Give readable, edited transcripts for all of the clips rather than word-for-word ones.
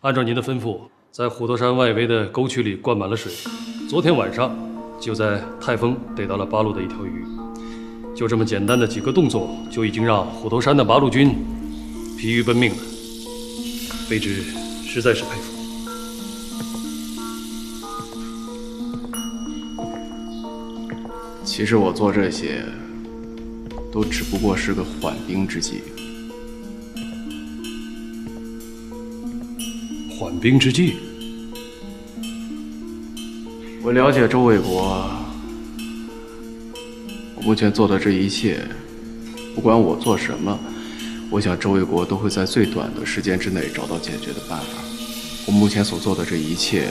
按照您的吩咐，在虎头山外围的沟渠里灌满了水。昨天晚上就在泰丰逮到了八路的一条鱼。就这么简单的几个动作，就已经让虎头山的八路军疲于奔命了。卑职实在是佩服。其实我做这些，都只不过是个缓兵之计。缓兵之计。我了解周卫国，我目前做的这一切，不管我做什么，我想周卫国都会在最短的时间之内找到解决的办法。我目前所做的这一切，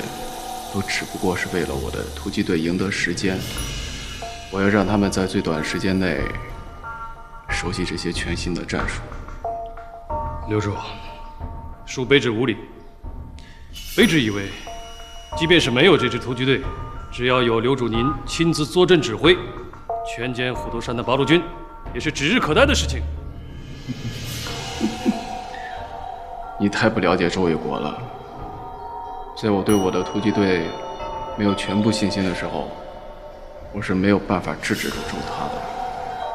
都只不过是为了我的突击队赢得时间。我要让他们在最短时间内熟悉这些全新的战术。刘主，恕卑职无礼。卑职以为，即便是没有这支突击队，只要有刘主您亲自坐镇指挥，全歼虎头山的八路军，也是指日可待的事情。你太不了解周卫国了。在我对我的突击队没有全部信心的时候，我是没有办法制止住他的。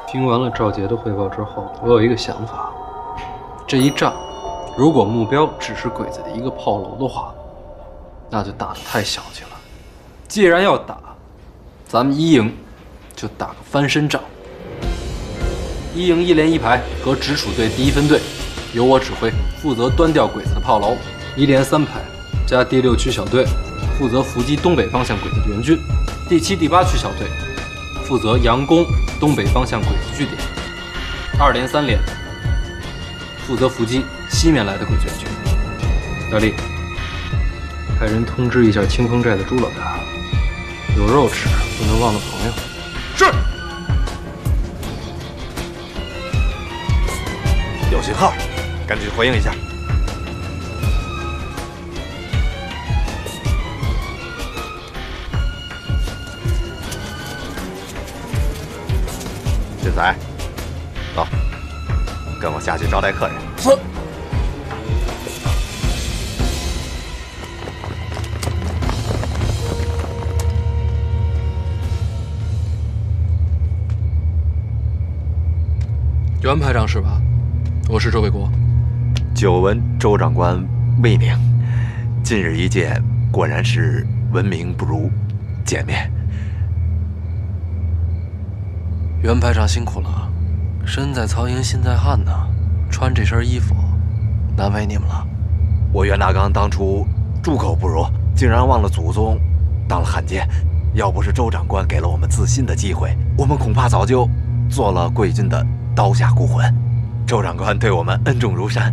听完了赵杰的汇报之后，我有一个想法：这一仗，如果目标只是鬼子的一个炮楼的话，那就打得太小气了。既然要打，咱们一营就打个翻身仗。一营1连1排和直属队第1分队由我指挥，负责端掉鬼子的炮楼；1连3排加第6区小队负责伏击东北方向鬼子的援军；第7、第8区小队负责佯攻东北方向鬼子据点；2连3连负责伏击西面来的鬼子援军。大力，派人通知一下清风寨的朱老大，有肉吃，不能忘了朋友。是。有信号，赶紧回应一下。俊才，走，跟我下去招待客人。是。袁排长是吧？我是周卫国。久闻周长官威名，今日一见，果然是闻名不如见面。袁排长辛苦了，身在曹营心在汉呢，穿这身衣服，难为你们了。我袁大刚当初猪口不如，竟然忘了祖宗，当了汉奸。要不是周长官给了我们自新的机会，我们恐怕早就做了贵军的刀下孤魂。周长官对我们恩重如山，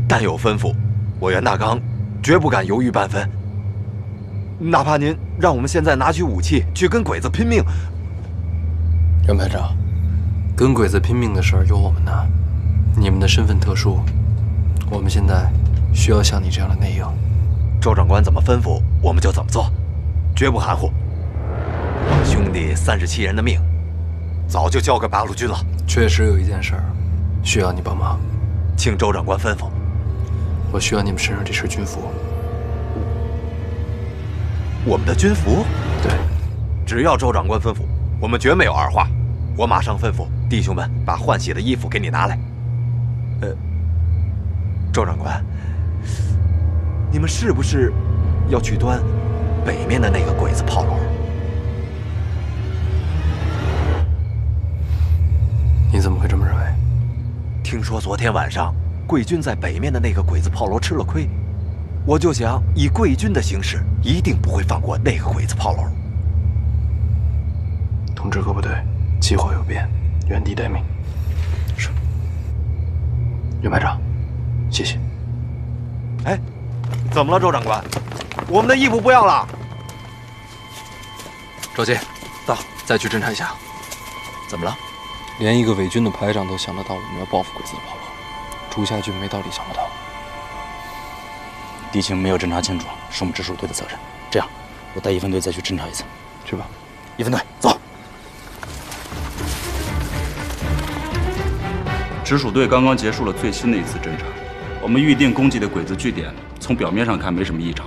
但有吩咐，我袁大刚绝不敢犹豫半分。哪怕您让我们现在拿起武器去跟鬼子拼命。袁排长，跟鬼子拼命的事儿有我们呢。你们的身份特殊，我们现在需要像你这样的内应。周长官怎么吩咐，我们就怎么做，绝不含糊。我们兄弟37人的命，早就交给八路军了。确实有一件事儿需要你帮忙，请周长官吩咐。我需要你们身上这身军服。我们的军服？对，只要周长官吩咐，我们绝没有二话。我马上吩咐弟兄们把换洗的衣服给你拿来。周长官，你们是不是要去端北面的那个鬼子炮楼？你怎么会这么认为？听说昨天晚上贵军在北面的那个鬼子炮楼吃了亏，我就想以贵军的形势，一定不会放过那个鬼子炮楼。通知各部队，机会有变，原地待命。是。袁排长，谢谢。哎，怎么了，周长官？我们的衣服不要了。赵杰，到，再去侦查一下。怎么了？连一个伪军的排长都想得到我们要报复鬼子的炮楼，竹下军没道理想不到。敌情没有侦查清楚，是我们直属队的责任。这样，我带1分队再去侦查一次。去吧，1分队走。直属队刚刚结束了最新的一次侦查，我们预定攻击的鬼子据点从表面上看没什么异常，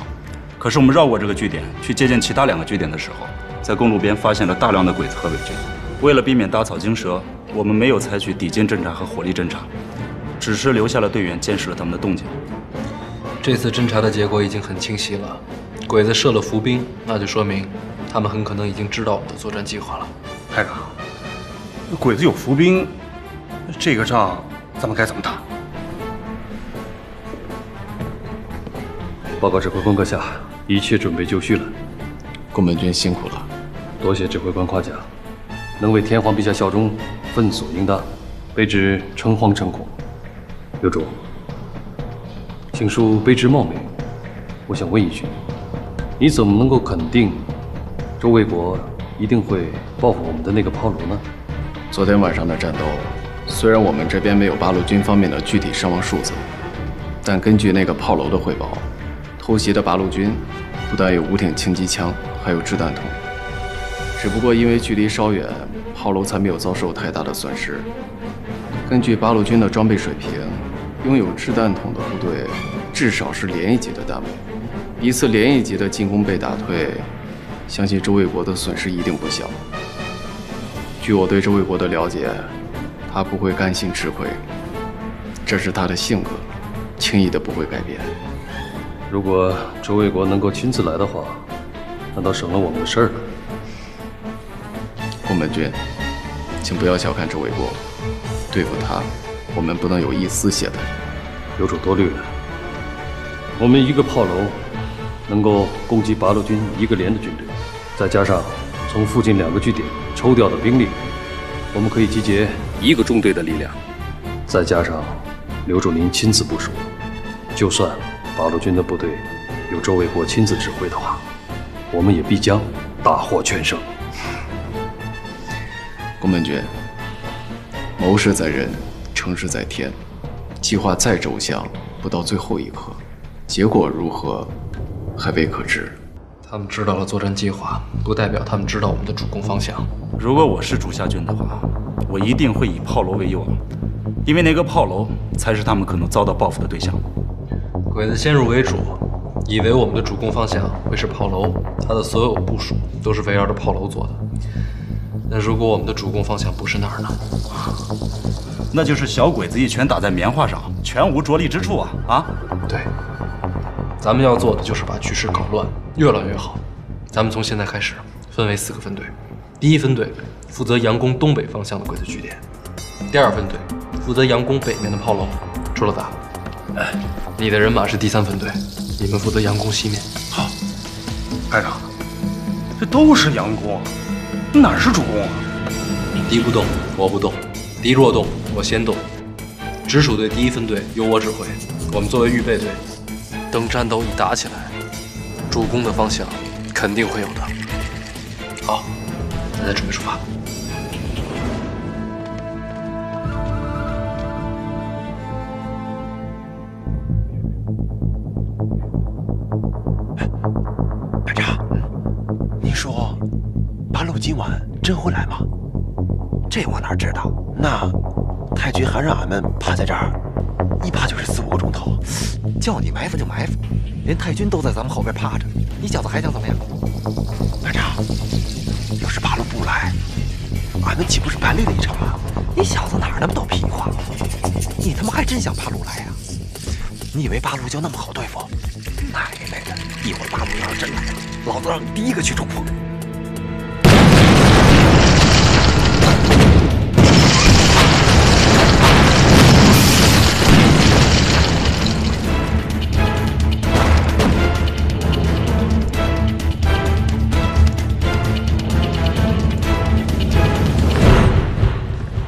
可是我们绕过这个据点去接近其他2个据点的时候，在公路边发现了大量的鬼子和伪军。为了避免打草惊蛇，我们没有采取抵近侦察和火力侦察，只是留下了队员监视了他们的动静。这次侦查的结果已经很清晰了，鬼子设了伏兵，那就说明他们很可能已经知道我们的作战计划了。排长，鬼子有伏兵，这个仗咱们该怎么打？报告指挥官阁下，一切准备就绪了。宫本军辛苦了。多谢指挥官夸奖，能为天皇陛下效忠，分所应当，卑职诚惶诚恐。刘主，请恕卑职冒昧，我想问一句，你怎么能够肯定周卫国一定会报复我们的那个炮楼呢？昨天晚上的战斗，虽然我们这边没有八路军方面的具体伤亡数字，但根据那个炮楼的汇报，偷袭的八路军不但有5挺轻机枪，还有掷弹筒。只不过因为距离稍远，炮楼才没有遭受太大的损失。根据八路军的装备水平，拥有掷弹筒的部队至少是连1级的单位。一次连1级的进攻被打退，相信周卫国的损失一定不小。据我对周卫国的了解，他不会甘心吃亏，这是他的性格，轻易的不会改变。如果周卫国能够亲自来的话，那倒省了我们的事儿了。宫本军，请不要小看周卫国，对付他，我们不能有一丝懈怠。有主多虑了，我们一个炮楼能够攻击八路军1个连的军队，再加上从附近2个据点抽调的兵力，我们可以集结1个中队的力量，再加上刘主您亲自部署，就算八路军的部队由周卫国亲自指挥的话，我们也必将大获全胜。宫本军，谋事在人，成事在天。计划再周详，不到最后一刻，结果如何，还未可知。他们知道了作战计划，不代表他们知道我们的主攻方向。如果我是主下军的话，我一定会以炮楼为诱饵，因为那个炮楼才是他们可能遭到报复的对象。鬼子先入为主，以为我们的主攻方向会是炮楼，他的所有部署都是围绕着炮楼做的。那如果我们的主攻方向不是那儿呢？那就是小鬼子一拳打在棉花上，全无着力之处啊！啊，对，咱们要做的就是把局势搞乱，越乱越好。咱们从现在开始分为4个分队，第1分队负责佯攻东北方向的鬼子据点，第2分队负责佯攻北面的炮楼。朱老大，你的人马是第3分队，你们负责佯攻西面。好，排长，这都是佯攻，哪是主攻啊？敌不动，我不动；敌若动，我先动。直属队第1分队由我指挥，我们作为预备队，等战斗一打起来，主攻的方向肯定会有的。好，大家准备出发。排长，你说八路今晚真会来吗？这我哪知道？那太君还让俺们趴在这儿，一趴就是4、5个钟头。叫你埋伏就埋伏，连太君都在咱们后边趴着，你小子还想怎么样？排长，要是八路不来，俺们岂不是白累了一场啊？你小子哪儿那么多屁话？你他妈还真想八路来呀？你以为八路就那么好对付？奶奶的！一会儿八路要是真来了，老子让你第一个去冲锋！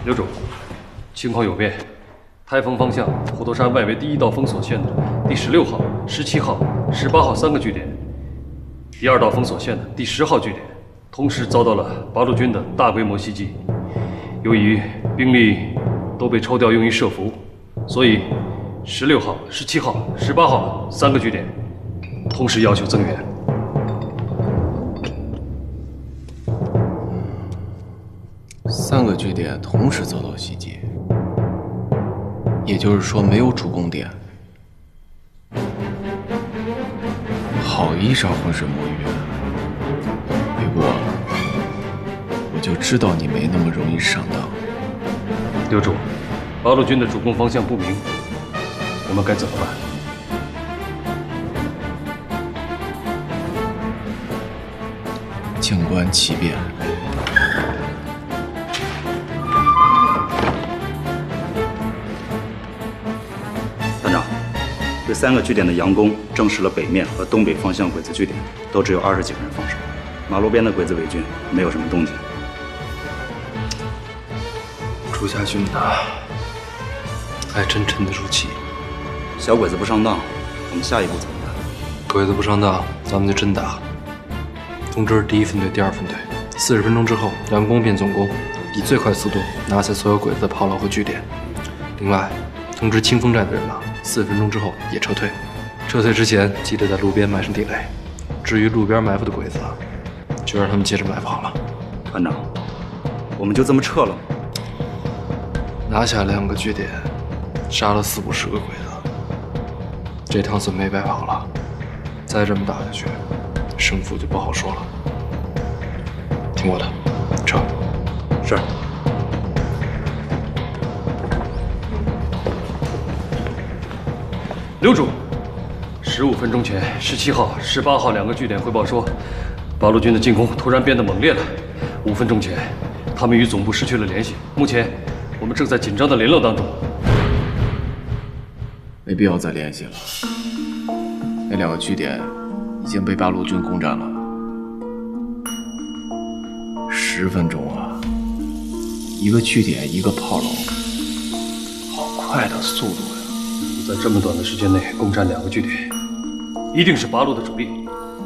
刘主，情况有变，台风方向虎头山外围第1道封锁线的第16号、17号、18号3个据点，第2道封锁线的第10号据点，同时遭到了八路军的大规模袭击。由于兵力都被抽调用于设伏，所以16号、17号、18号3个据点同时要求增援。3个据点同时遭到袭击，也就是说没有主攻点。好一招浑水摸鱼，不过我就知道你没那么容易上当。刘主，八路军的主攻方向不明，我们该怎么办？静观其变。团长，这3个据点的佯攻证实了北面和东北方向鬼子据点都只有20几个人防守，马路边的鬼子伪军没有什么动静。朱家军呐，还真沉得住气。小鬼子不上当，我们下一步怎么办？鬼子不上当，咱们就真打。通知第1分队、第2分队，40分钟之后佯攻变总攻，以最快速度拿下所有鬼子的炮楼和据点。另外，通知清风寨的人马，40分钟之后也撤退。撤退之前，记得在路边埋上地雷。至于路边埋伏的鬼子，就让他们接着埋炮了。团长，我们就这么撤了吗？拿下2个据点，杀了40、50个鬼子，这趟算没白跑了。再这么打下去，胜负就不好说了。听我的，撤。是。刘主，15分钟前，17号、18号2个据点汇报说，八路军的进攻突然变得猛烈了。5分钟前，他们与总部失去了联系。目前，我们正在紧张的联络当中。没必要再联系了。那2个据点已经被八路军攻占了。10分钟啊，1个据点1个炮楼，好快的速度呀！在这么短的时间内攻占2个据点，一定是八路的主力。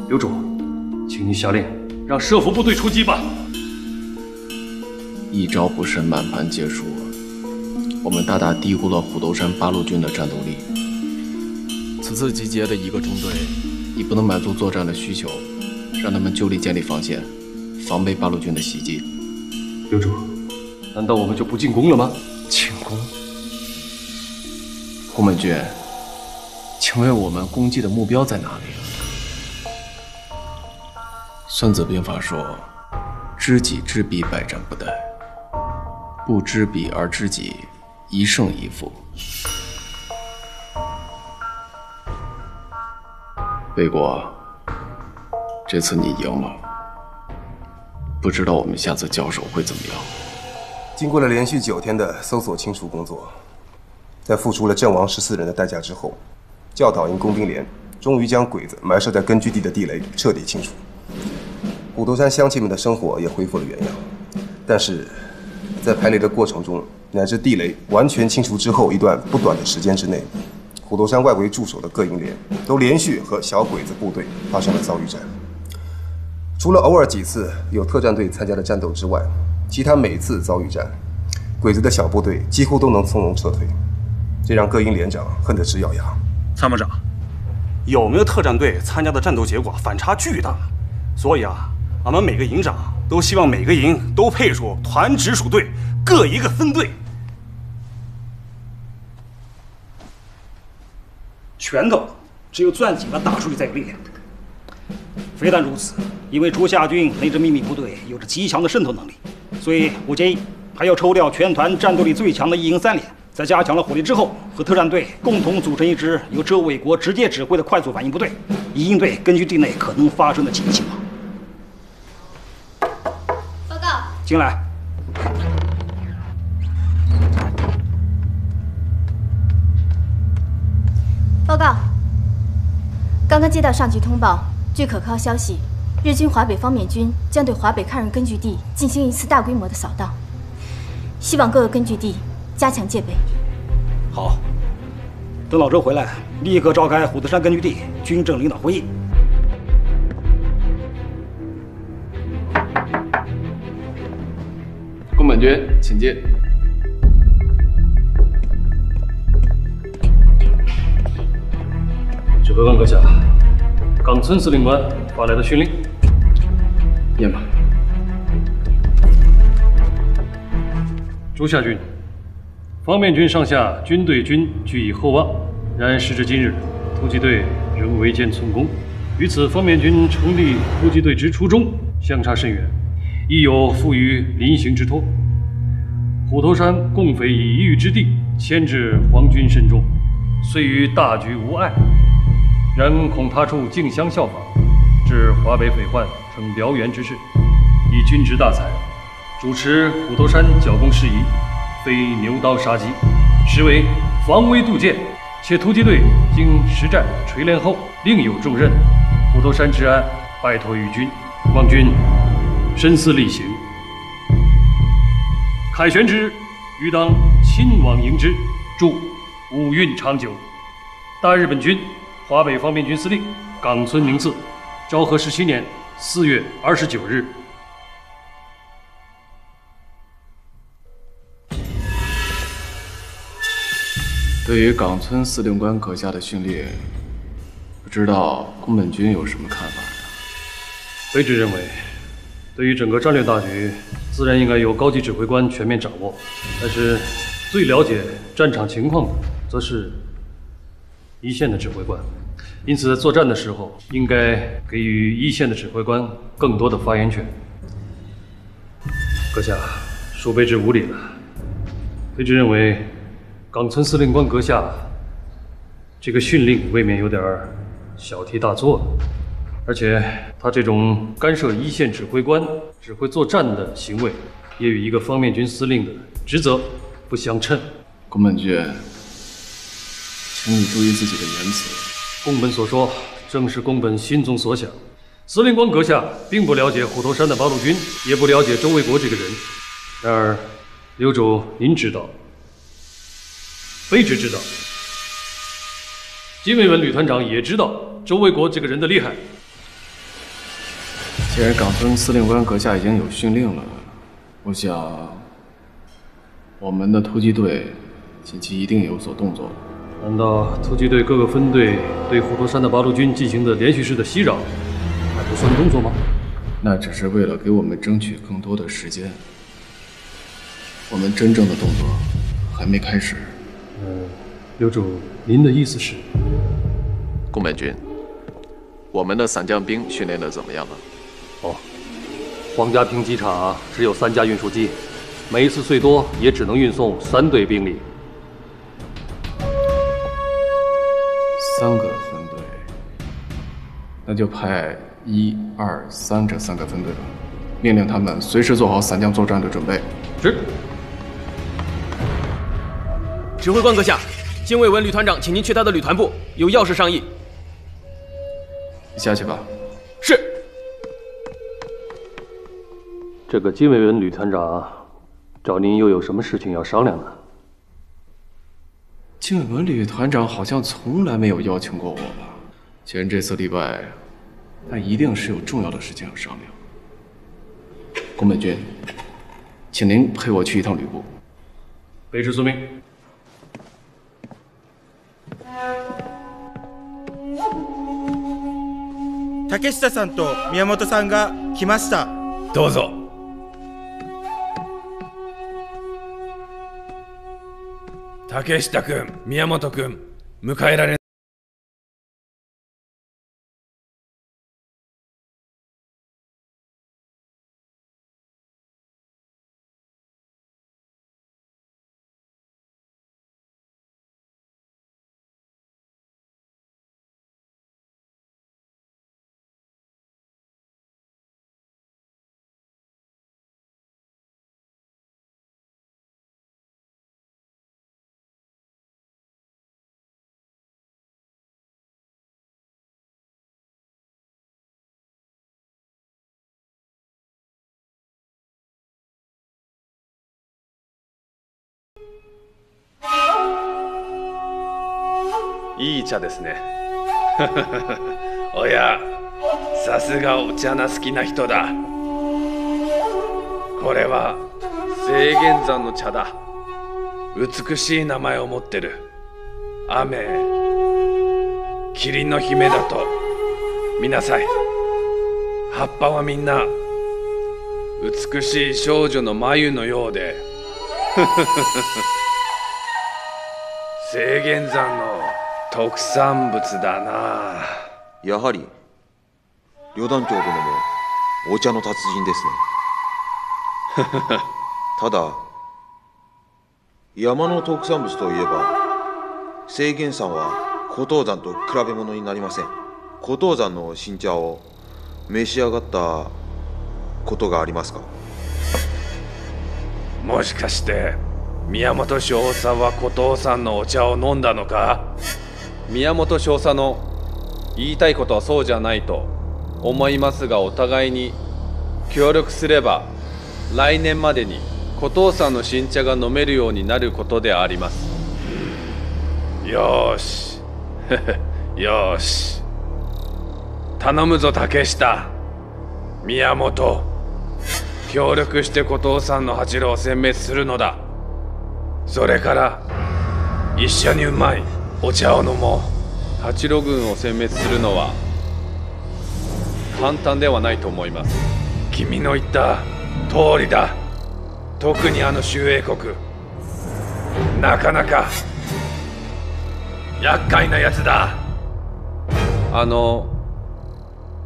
刘主，请您下令让设伏部队出击吧。一招不慎，满盘皆输。我们大大低估了虎头山八路军的战斗力。此次集结的1个中队，已不能满足作战的需求，让他们就地建立防线，防备八路军的袭击。刘主，难道我们就不进攻了吗？进攻？胡本军，请问我们攻击的目标在哪里？孙子兵法说：“知己知彼，百战不殆；不知彼而知己，一胜一负。”魏国，这次你赢了，不知道我们下次交手会怎么样。经过了连续9天的搜索清除工作，在付出了阵亡14人的代价之后，教导营工兵连终于将鬼子埋设在根据地的地雷彻底清除，虎头山乡亲们的生活也恢复了原样。但是，在排雷的过程中，乃至地雷完全清除之后一段不短的时间之内，虎头山外围驻守的各营连都连续和小鬼子部队发生了遭遇战。除了偶尔几次有特战队参加的战斗之外，其他每次遭遇战，鬼子的小部队几乎都能从容撤退，这让各营连长恨得直咬牙。参谋长，有没有特战队参加的战斗结果反差巨大，所以俺们每个营长都希望每个营都配出团直属队各1个分队。拳头只有攥紧了打出去才有力量。非但如此，因为朱夏军那支秘密部队有着极强的渗透能力，所以我建议还要抽调全团战斗力最强的1营3连，在加强了火力之后，和特战队共同组成一支由周卫国直接指挥的快速反应部队，以应对根据地内可能发生的紧急情况。报告。进来。报告。刚刚接到上级通报，据可靠消息，日军华北方面军将对华北抗日根据地进行一次大规模的扫荡，希望各个根据地加强戒备。好，等老周回来，立刻召开虎头山根据地军政领导会议。宫本军，请进。指挥官阁下，冈村司令官发来的训令。念吧。朱夏军，方面军上下军对军俱以厚望，然时至今日，突击队仍围歼寸攻，与此方面军成立突击队之初衷相差甚远，亦有负于临行之托。虎头山共匪以一隅之地牵制皇军甚重，虽于大局无碍，然恐他处竞相效仿，致华北匪患成燎原之势。以军职大才，主持虎头山剿攻事宜，非牛刀杀鸡，实为防微杜渐。且突击队经实战锤炼后，另有重任，虎头山治安拜托于君，望君深思力行。凯旋之日，余当亲往迎之，祝五运长久。大日本军华北方面军司令冈村明次，昭和17年4月29日。对于冈村司令官阁下的训令，不知道宫本君有什么看法呀？卑职认为，对于整个战略大局，自然应该由高级指挥官全面掌握。但是，最了解战场情况的，则是一线的指挥官。因此，在作战的时候，应该给予一线的指挥官更多的发言权。阁下，恕卑职无礼了。卑职认为，冈村司令官阁下这个训令未免有点小题大做了。而且他这种干涉一线指挥官指挥作战的行为，也与一个方面军司令的职责不相称。宫本君，请你注意自己的言辞。宫本所说，正是宫本心中所想。司令官阁下并不了解虎头山的八路军，也不了解周卫国这个人。然而，刘主您知道，卑职知道，金卫文旅团长也知道周卫国这个人的厉害。既然冈村司令官阁下已经有训令了，我想我们的突击队近期一定有所动作。难道突击队各个分队对虎头山的八路军进行的连续式的袭扰，还不算动作吗？那只是为了给我们争取更多的时间。我们真正的动作还没开始。刘主，您的意思是？宫本君，我们的散将兵训练的怎么样了？哦，皇家坪机场只有3架运输机，每一次最多也只能运送3队兵力。3个分队，那就派1、2、3这3个分队吧，命令他们随时做好散将作战的准备。是。指挥官阁下，金卫文旅团长请您去他的旅团部，有要事商议。你下去吧。是。这个金卫文旅团长找您又有什么事情要商量呢？金卫文旅团长好像从来没有邀请过我吧？既然这次例外，那一定是有重要的事情要商量。宫本君，请您陪我去一趟旅部。卑职遵命。竹下さんと宮本さんが来ました。どうぞ。竹下君、宮本君、迎えられいい茶ですね。おや、さすがお茶の好きな人だ。これは清源山の茶だ。美しい名前を持ってる。雨、霧の姫だと見なさい。葉っぱはみんな美しい少女の眉のようで。清源山の特産物だな。やはり旅団長殿もお茶の達人ですね。ただ山の特産物といえば清源さんは古東山と比べ物になりません。古東山の新茶を召し上がったことがありますか？もしかして宮本少佐は古東山のお茶を飲んだのか？宮本少佐の言いたいことはそうじゃないと思いますが、お互いに協力すれば来年までに古東山の新茶が飲めるようになることであります。よーしよーし、頼むぞ竹下、宮本、協力して古東山の八郎を殲滅するのだ。それから一緒にうまいお茶を飲もう。八郎軍を殲滅するのは簡単ではないと思います。君の言った通りだ。特にあの周英国、なかなか厄介なやつだ。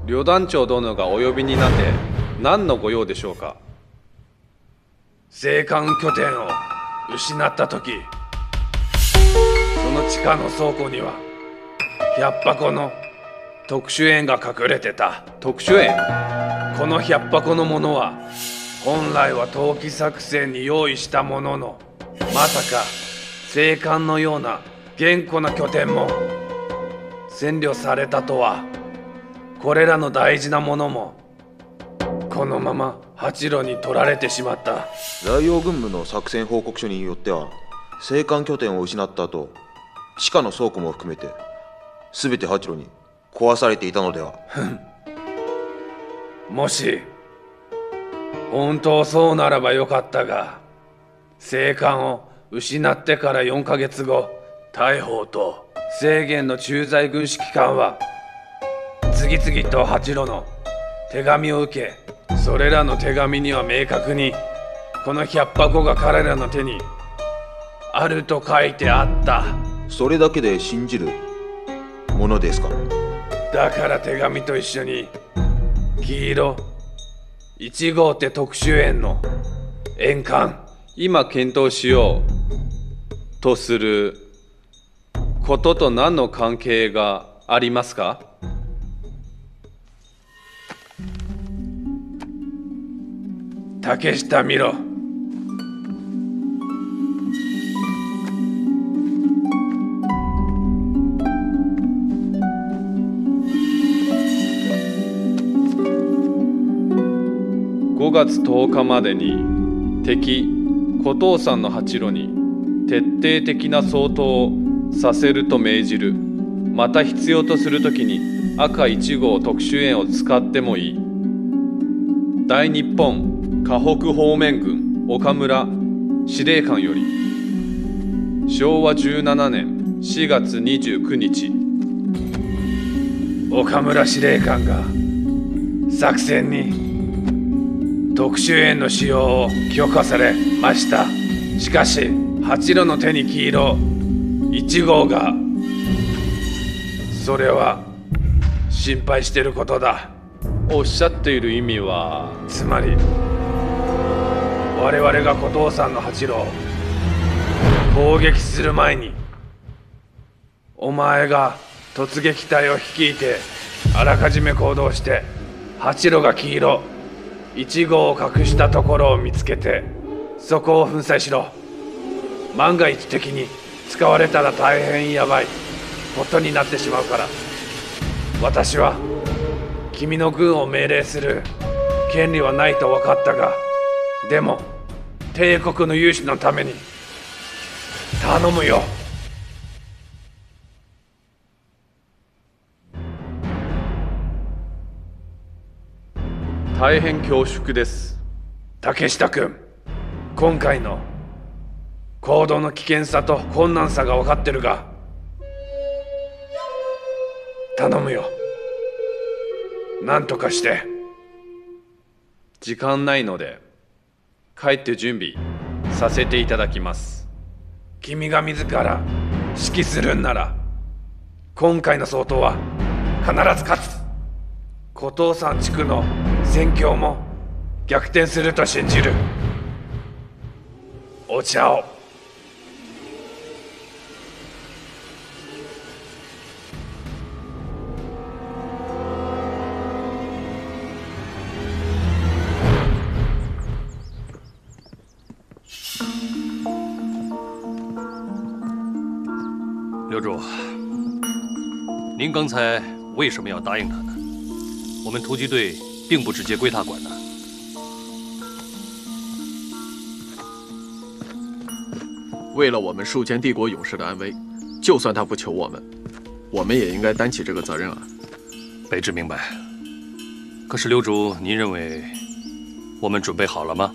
旅団長殿がお呼びになって何のご用でしょうか？青函拠点を失った時、その地下の倉庫には100箱の特殊塩が隠れてた。特殊塩？この100箱のものは本来は投機作戦に用意したものの、まさか青函のような頑固な拠点も占領されたとは。これらの大事なものもこのまま八郎に取られてしまった。大王軍部の作戦報告書によっては青函拠点を失った後、地下の倉庫も含めて全て八郎に壊されていたのでは。もし本当そうならばよかったが、青函を失ってから4ヶ月後、大砲と清源の駐在軍指揮官は次々と八郎の手紙を受け、それらの手紙には明確にこの100箱が彼らの手にあると書いてあった。それだけで信じるものですか？だから手紙と一緒に黄色1号って特殊塩の塩缶、今検討しようとすることと何の関係がありますか？竹下見ろ。5月10日までに敵古東山の八郎に徹底的な掃討をさせると命じる。また必要とするときに赤1号特殊塩を使ってもいい。大日本河北方面軍岡村司令官より昭和17年4月29日。岡村司令官が作戦に特殊塩の使用を許可されました。しかし八郎の手に黄色1号が、それは心配してることだ。おっしゃっている意味は？つまり我々が古東山の八郎を攻撃する前に、お前が突撃隊を率いてあらかじめ行動して、八郎が黄色1号を隠したところを見つけて、そこを粉砕しろ。万が一的に使われたら大変やばいことになってしまうから。私は君の軍を命令する権利はないと分かったが、でも帝国の勇士のために頼むよ。大変恐縮です。竹下君、今回の行動の危険さと困難さが分かってるが、頼むよ。何とかして。時間ないので帰って準備させていただきます。君が自ら指揮するんなら、今回の掃討は必ず勝つ。古藤山地区の戦況も逆転すると信じる。お茶を。刘主，您刚才为什么要答应他呢？我们突击队并不直接归他管的。为了我们数千帝国勇士的安危，就算他不求我们，我们也应该担起这个责任啊。北志明白。可是刘主，您认为我们准备好了吗？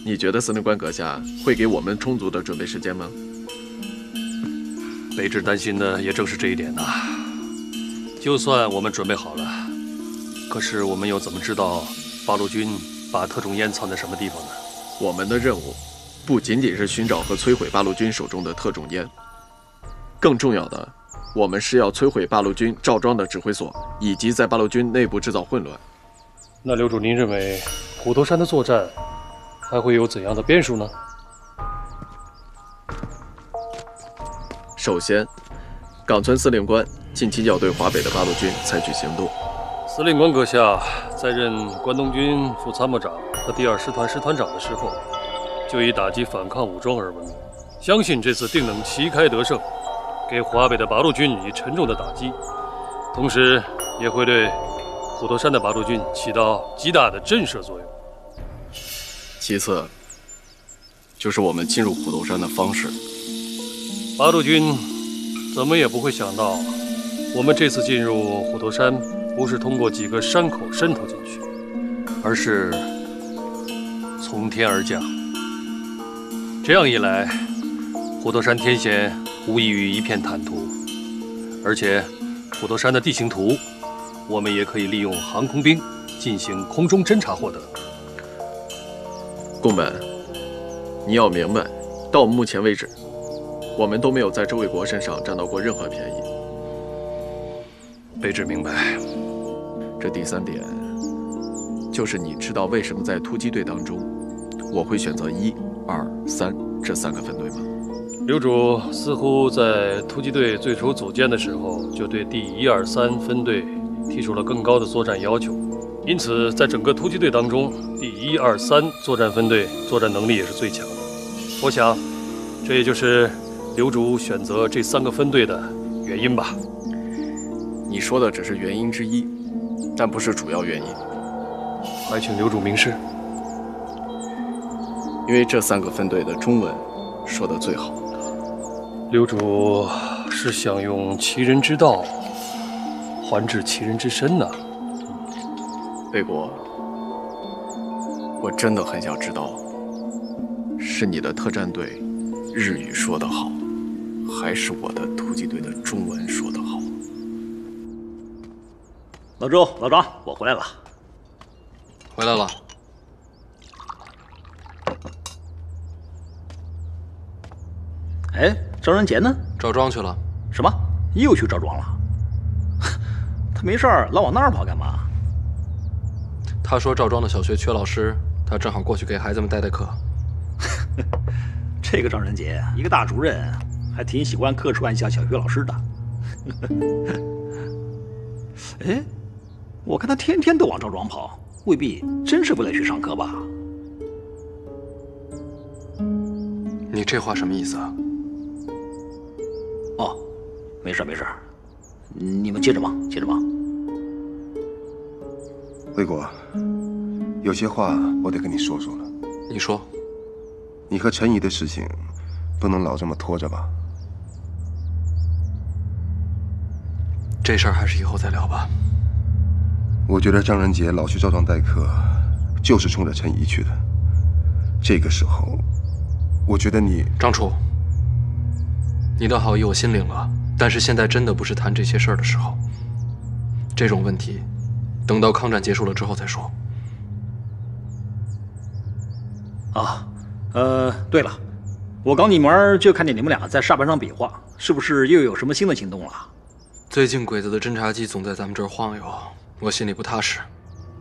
你觉得司令官阁下会给我们充足的准备时间吗？北志担心的也正是这一点呐。就算我们准备好了，可是我们又怎么知道八路军把特种烟藏在什么地方呢？我们的任务不仅仅是寻找和摧毁八路军手中的特种烟，更重要的，我们是要摧毁八路军赵庄的指挥所，以及在八路军内部制造混乱。那刘主，您认为虎头山的作战还会有怎样的变数呢？首先，冈村司令官近期要对华北的八路军采取行动。司令官阁下在任关东军副参谋长和第2师团师团长的时候，就以打击反抗武装而闻名。相信这次定能旗开得胜，给华北的八路军以沉重的打击，同时也会对虎头山的八路军起到极大的震慑作用。其次，就是我们进入虎头山的方式。八路军怎么也不会想到，我们这次进入虎头山不是通过几个山口渗透进去，而是从天而降。这样一来，虎头山天险无异于一片坦途，而且虎头山的地形图，我们也可以利用航空兵进行空中侦察获得。宫本，你要明白，到目前为止，我们都没有在周卫国身上占到过任何便宜。北志明白。这第3点，就是你知道为什么在突击队当中，我会选择1、2、3这3个分队吗？刘主似乎在突击队最初组建的时候，就对第1、2、3分队提出了更高的作战要求，因此在整个突击队当中，第1、2、3作战分队作战能力也是最强的。我想，这也就是刘主选择这3个分队的原因吧。你说的只是原因之一，但不是主要原因。还请刘主明示。因为这3个分队的中文说得最好。刘主是想用其人之道还治其人之身呢？魏国，我真的很想知道，是你的特战队日语说得好，还是我的突击队的中文说得好？老周、老张，我回来了。回来了。哎，张仁杰呢？赵庄去了。什么？又去赵庄了？他没事儿老往那儿跑干嘛？他说赵庄的小学缺老师，他正好过去给孩子们代课。这个张仁杰，一个大主任，还挺喜欢客串一下小学老师的。哎，我看他天天都往赵庄跑，未必真是为了去上课吧？你这话什么意思啊？哦，没事没事，你们接着忙，接着忙。魏国，有些话我得跟你说说了。你说。你和陈怡的事情，不能老这么拖着吧？这事儿还是以后再聊吧。我觉得张仁杰老去赵庄代课，就是冲着陈怡去的。这个时候，我觉得你张楚，你的好意我心领了，但是现在真的不是谈这些事儿的时候。这种问题，等到抗战结束了之后再说。啊，对了，我刚进门就看见你们俩在沙盘上比划，是不是又有什么新的行动了？最近鬼子的侦察机总在咱们这儿晃悠，我心里不踏实。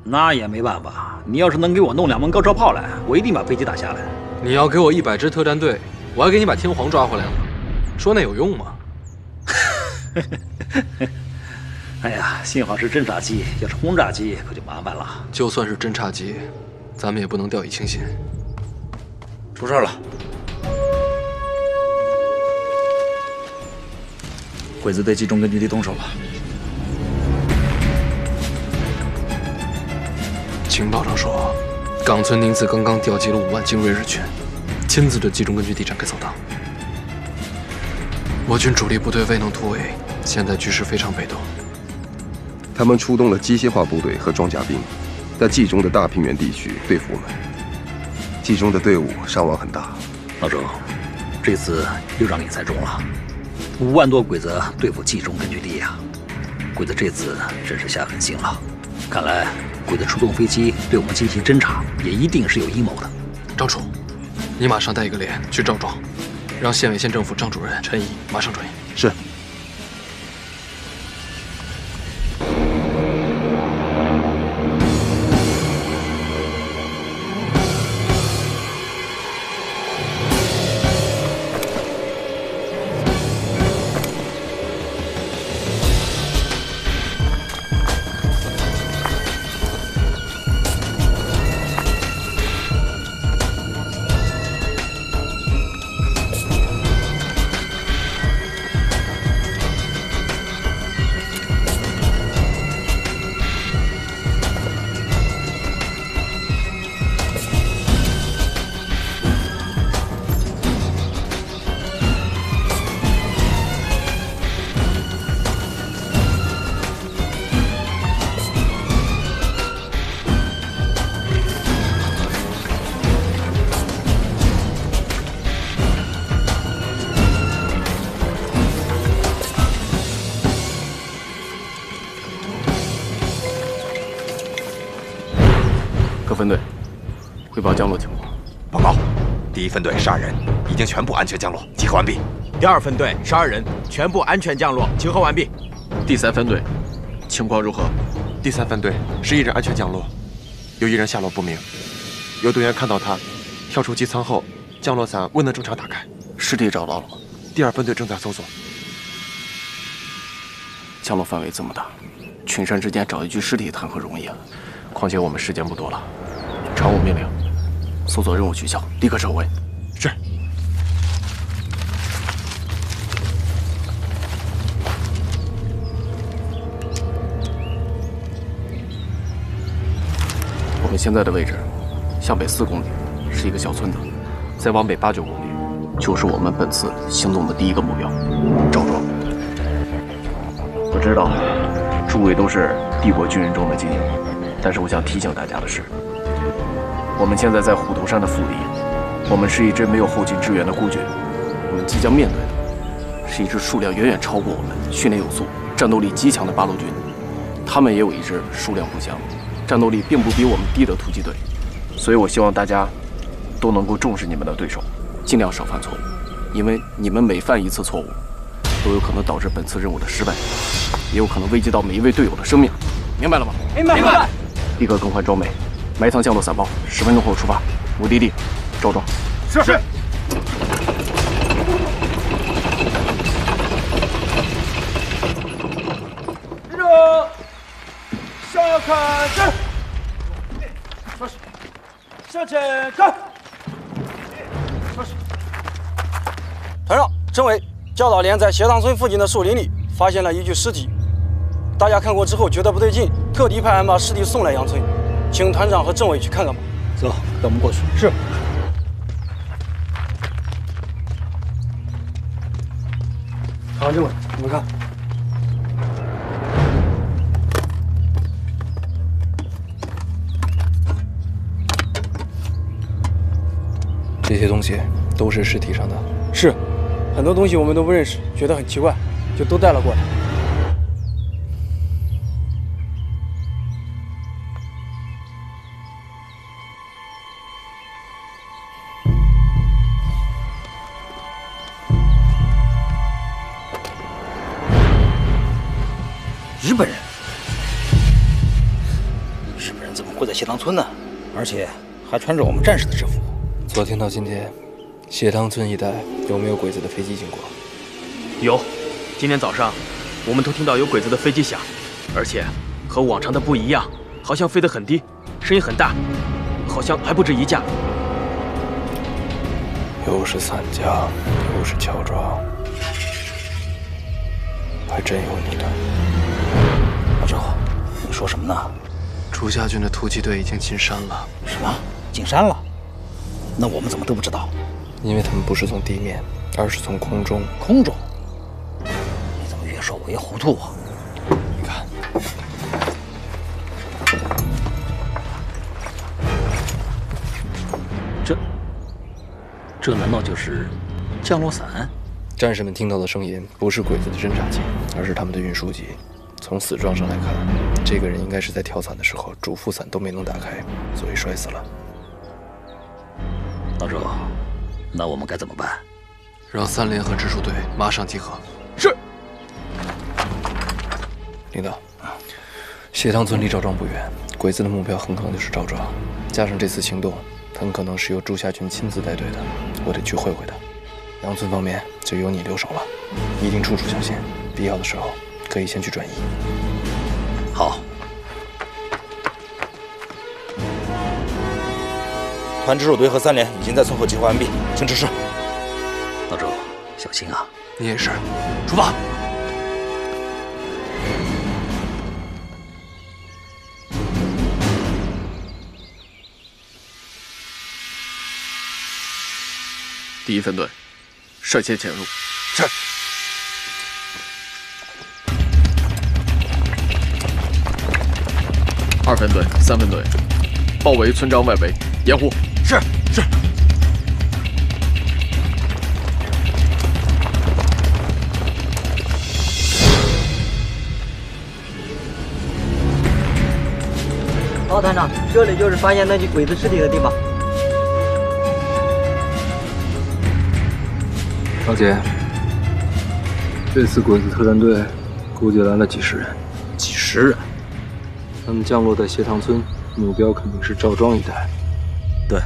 那也没办法，你要是能给我弄2门高射炮来，我一定把飞机打下来。你要给我100支特战队，我还给你把天皇抓回来了，说那有用吗？哎呀，幸好是侦察机，要是轰炸机可就麻烦了。就算是侦察机，咱们也不能掉以轻心。出事了。鬼子对集中根据地动手了。情报上说，冈村宁次刚刚调集了5万精锐日军，亲自对集中根据地展开扫荡。我军主力部队未能突围，现在局势非常被动。他们出动了机械化部队和装甲兵，在冀中的大平原地区对付我们。冀中的队伍伤亡很大。老周，这次又让你猜中了，5万多鬼子对付冀中根据地呀！鬼子这次真是下狠心了，看来鬼子出动飞机对我们进行侦察，也一定是有阴谋的。张楚，你马上带一个连去赵庄，让县委县政府张主任陈毅马上转移。是。各分队汇报降落情况。报告，第1分队12人已经全部安全降落，集合完毕。第2分队12人全部安全降落，集合完毕。第3分队情况如何？第3分队11人安全降落，有1人下落不明，有队员看到他跳出机舱后，降落伞未能正常打开。尸体找到了吗？第2分队正在搜索。降落范围这么大，群山之间找一具尸体谈何容易啊！况且我们时间不多了。常务命令，搜索任务取消，立刻撤回。是。我们现在的位置，向北4公里是一个小村子，再往北8、9公里就是我们本次行动的第1个目标——赵庄。我知道，诸位都是帝国军人中的精英，但是我想提醒大家的是，我们现在在虎头山的腹地，我们是一支没有后勤支援的孤军，我们即将面对的是一支数量远远超过我们、训练有素、战斗力极强的八路军，他们也有一支数量不详、战斗力并不比我们低的突击队，所以我希望大家都能够重视你们的对手，尽量少犯错误，因为你们每犯一次错误，都有可能导致本次任务的失败，也有可能危及到每一位队友的生命，明白了吗？明白。立刻更换装备，埋藏降落伞包，10分钟后出发，目的地赵庄。是。立正，向右看齐，稍息，向前看，稍息。团长、政委，教导连在斜塘村附近的树林里发现了一具尸体，大家看过之后觉得不对劲，特地派人把尸体送来杨村，请团长和政委去看看吧。走，跟我们过去。是。好，政委，你们看。这些东西都是尸体上的。是，很多东西我们都不认识，觉得很奇怪，就都带了过来。日本人？日本人怎么会在谢塘村呢？而且还穿着我们战士的制服。昨天到今天，谢塘村一带有没有鬼子的飞机经过？有。今天早上，我们都听到有鬼子的飞机响，而且和往常的不一样，好像飞得很低，声音很大，好像还不止一架。又是散架，又是乔装，还真有你的。老周，你说什么呢？朱家军的突击队已经进山了。什么？进山了？那我们怎么都不知道？因为他们不是从地面，而是从空中。空中？你怎么越说我越糊涂啊？你看，这难道就是降落伞？战士们听到的声音不是鬼子的侦察机，而是他们的运输机。从死状上来看，这个人应该是在跳伞的时候主副伞都没能打开，所以摔死了。老周，那我们该怎么办？让3连和直属队马上集合。是。领导，谢塘村离赵庄不远，鬼子的目标很可能就是赵庄，加上这次行动很可能是由朱夏军亲自带队的，我得去会会他。杨村方面就由你留守了，一定处处小心，必要的时候可以先去转移。好。团直属队和3连已经在村口集合完毕，请指示。老周，小心啊！你也是，出发。第1分队，率先潜入。是。2分队、3分队，包围村庄外围，掩护。是。老团长，这里就是发现那具鬼子尸体的地方。老姐，这次鬼子特战队估计来了几十人。几十人？他们降落在谢塘村，目标肯定是赵庄一带。对，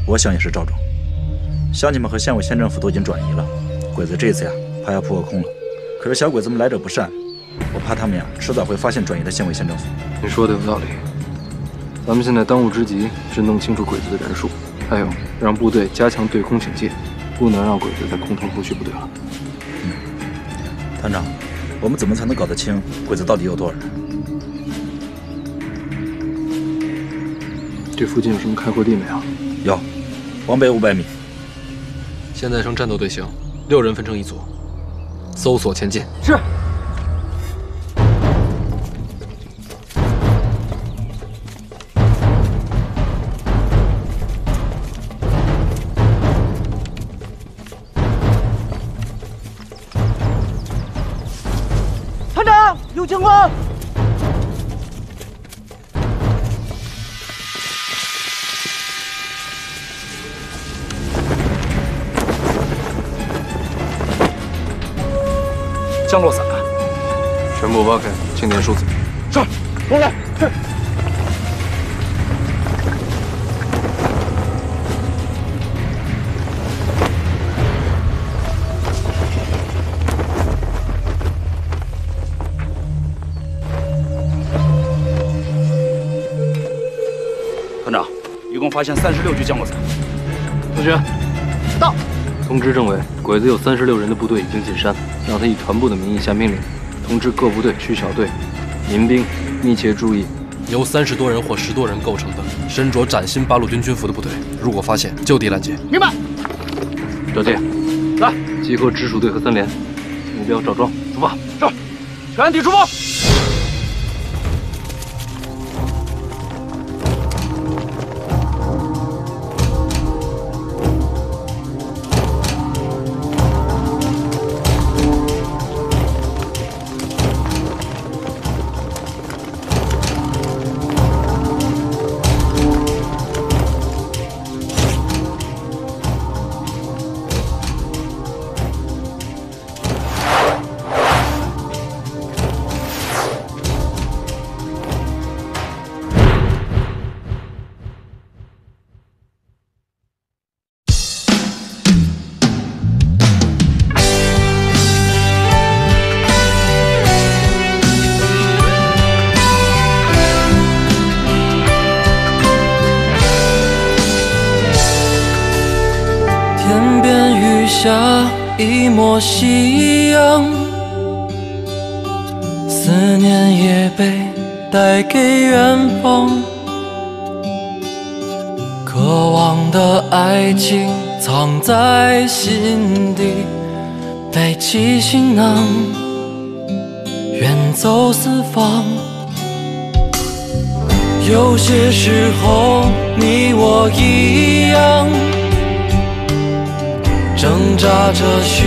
我想也是赵庄。乡亲们和县委县政府都已经转移了，鬼子这次呀，怕要扑个空了。可是小鬼子们来者不善，我怕他们呀，迟早会发现转移的县委县政府。你说的有道理。咱们现在当务之急是弄清楚鬼子的人数，还有让部队加强对空警戒，不能让鬼子在空中偷袭部队了。团长，我们怎么才能搞得清鬼子到底有多少人？这附近有什么开阔地没有？有，往北500米。现在成战斗队形，6人分成一组，搜索前进。是。团长，有情况！降落伞，全部挖开，清点数字。是，过来。是。团长，一共发现36具降落伞。同学，到。通知政委，鬼子有36人的部队已经进山，让他以团部的名义下命令，通知各部队区小队、民兵密切注意由30多人或10多人构成的身着崭新八路军军服的部队，如果发现就地拦截。明白。赵介，来集合直属队和3连，目标赵庄，出发。是，全体出发。下一抹夕阳，思念也被带给远方。渴望的爱情藏在心底，背起行囊，远走四方。有些时候，你我一样，挣扎着寻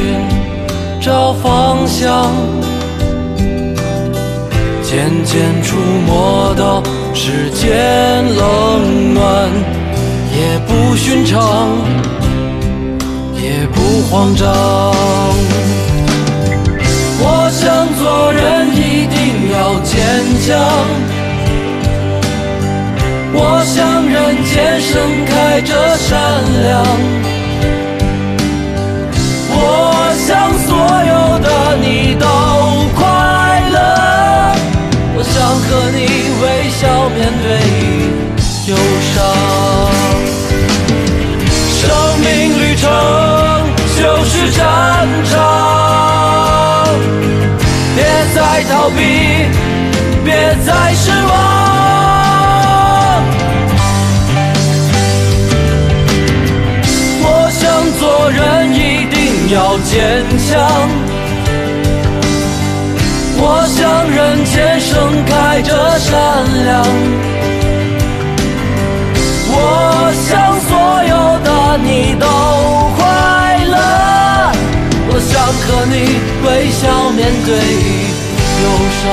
找方向，渐渐触摸到世间冷暖，也不寻常，也不慌张。我想做人一定要坚强，我想人间盛开着善良，我想所有的你都快乐，我想和你微笑面对忧伤。生命旅程就是战场，别再逃避，别再失望。我想做人一定要坚强，我想人间盛开着善良，我想所有的你都快乐，我想和你微笑面对忧伤。